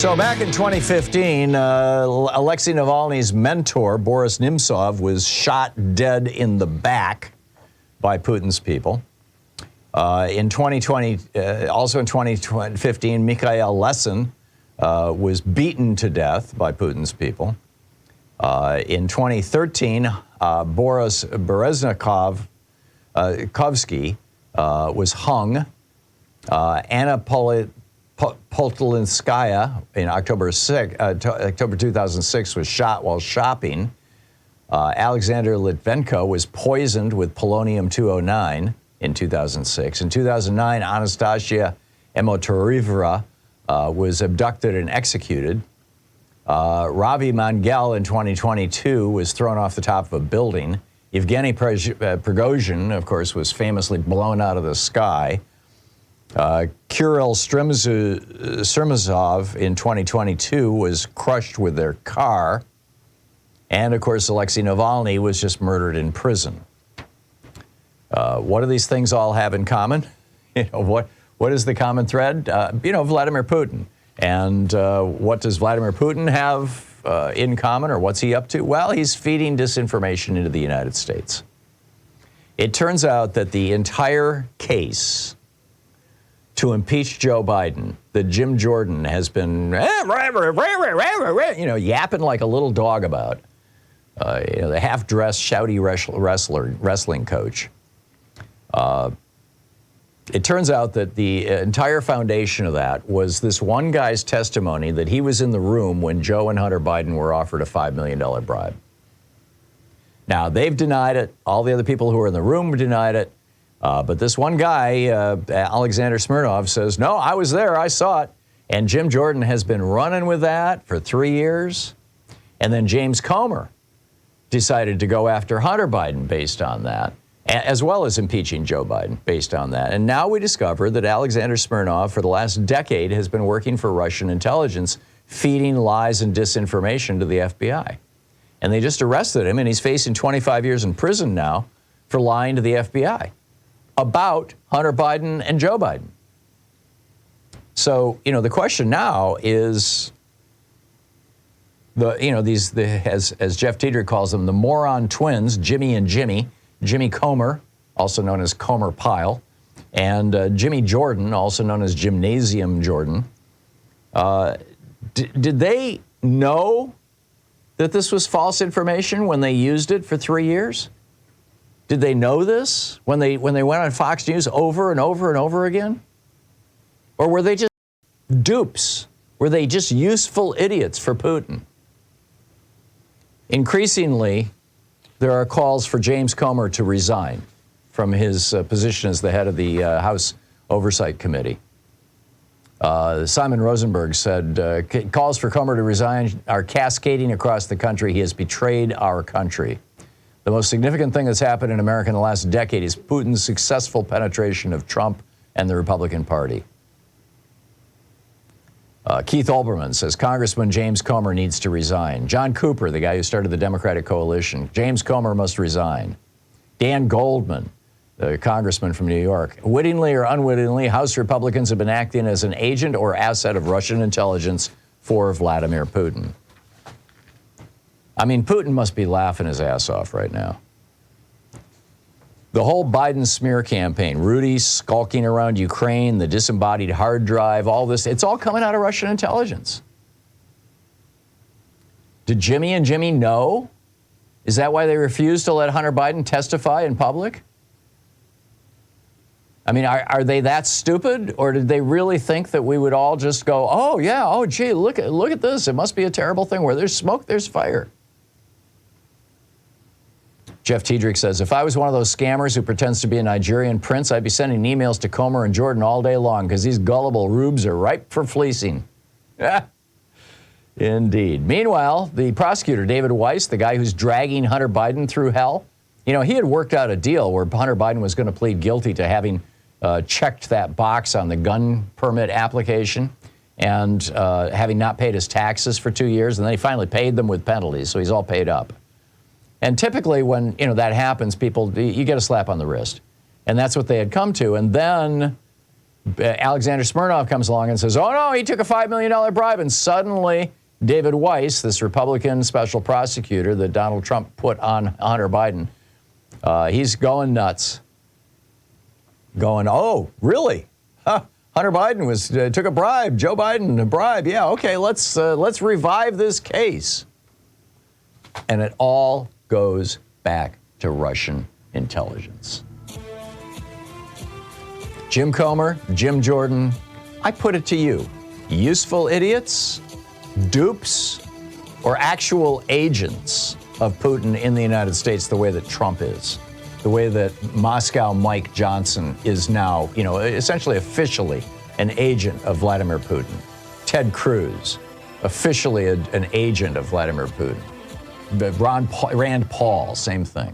So back in 2015, Alexei Navalny's mentor, Boris Nemtsov, was shot dead in the back by Putin's people. In 2015, Mikhail Lesin was beaten to death by Putin's people. In 2013, Boris Berezovsky was hung. Anna Politkovskaya in October 2006 was shot while shopping. Alexander Litvenko was poisoned with polonium-209 in 2006. In 2009, Anastasia Emotorivera was abducted and executed. Ravi Mangel in 2022 was thrown off the top of a building. Yevgeny Prigozhin, of course, was famously blown out of the sky. Kirill Smirnov in 2022 was crushed with their car. And, of course, Alexei Navalny was just murdered in prison. What do these things all have in common? What is the common thread? Vladimir Putin. And what does Vladimir Putin have in common, or what's he up to? Well, he's feeding disinformation into the United States. It turns out that the entire case to impeach Joe Biden, that Jim Jordan has been, yapping like a little dog about, the half-dressed, shouty wrestling coach. It turns out that the entire foundation of that was this one guy's testimony that he was in the room when Joe and Hunter Biden were offered a $5 million bribe. Now, they've denied it. All the other people who were in the room denied it. But this one guy, Alexander Smirnov, says, no, I was there, I saw it. And Jim Jordan has been running with that for 3 years. And then James Comer decided to go after Hunter Biden based on that, as well as impeaching Joe Biden based on that. And now we discover that Alexander Smirnov, for the last decade, has been working for Russian intelligence, feeding lies and disinformation to the FBI. And they just arrested him, and he's facing 25 years in prison now for lying to the FBI about Hunter Biden and Joe Biden. So, the question now is, as Jeff Tiedrich calls them, the moron twins, Jimmy and Jimmy Comer, also known as Comer Pyle, and Jimmy Jordan, also known as Gymnasium Jordan. Did they know that this was false information when they used it for 3 years? Did they know this when they went on Fox News over and over and over again? Or were they just dupes? Were they just useful idiots for Putin? Increasingly, there are calls for James Comer to resign from his position as the head of the House Oversight Committee. Simon Rosenberg said, calls for Comer to resign are cascading across the country. He has betrayed our country. The most significant thing that's happened in America in the last decade is Putin's successful penetration of Trump and the Republican Party. Keith Olbermann says Congressman James Comer needs to resign. John Cooper, the guy who started the Democratic Coalition, James Comer must resign. Dan Goldman, the congressman from New York, wittingly or unwittingly, House Republicans have been acting as an agent or asset of Russian intelligence for Vladimir Putin. I mean, Putin must be laughing his ass off right now. The whole Biden smear campaign, Rudy skulking around Ukraine, the disembodied hard drive, all this, it's all coming out of Russian intelligence. Did Jimmy and Jimmy know? Is that why they refused to let Hunter Biden testify in public? I mean, are they that stupid, or did they really think that we would all just go, oh, yeah, oh, gee, look at this. It must be a terrible thing. Where there's smoke, there's fire. Jeff Tiedrich says, if I was one of those scammers who pretends to be a Nigerian prince, I'd be sending emails to Comer and Jordan all day long because these gullible rubes are ripe for fleecing. Indeed. Meanwhile, the prosecutor, David Weiss, the guy who's dragging Hunter Biden through hell, he had worked out a deal where Hunter Biden was going to plead guilty to having checked that box on the gun permit application and having not paid his taxes for 2 years, and then he finally paid them with penalties, so he's all paid up. And typically when, that happens, you get a slap on the wrist. And that's what they had come to. And then Alexander Smirnov comes along and says, oh, no, he took a $5 million bribe. And suddenly, David Weiss, this Republican special prosecutor that Donald Trump put on Hunter Biden, he's going nuts. Going, oh, really? Huh. Hunter Biden took a bribe. Joe Biden, a bribe. Yeah, okay, let's revive this case. And it all goes back to Russian intelligence. Jim Comer, Jim Jordan, I put it to you. Useful idiots, dupes, or actual agents of Putin in the United States the way that Trump is? The way that Moscow Mike Johnson is now, essentially officially an agent of Vladimir Putin. Ted Cruz, officially an agent of Vladimir Putin. Rand Paul, same thing.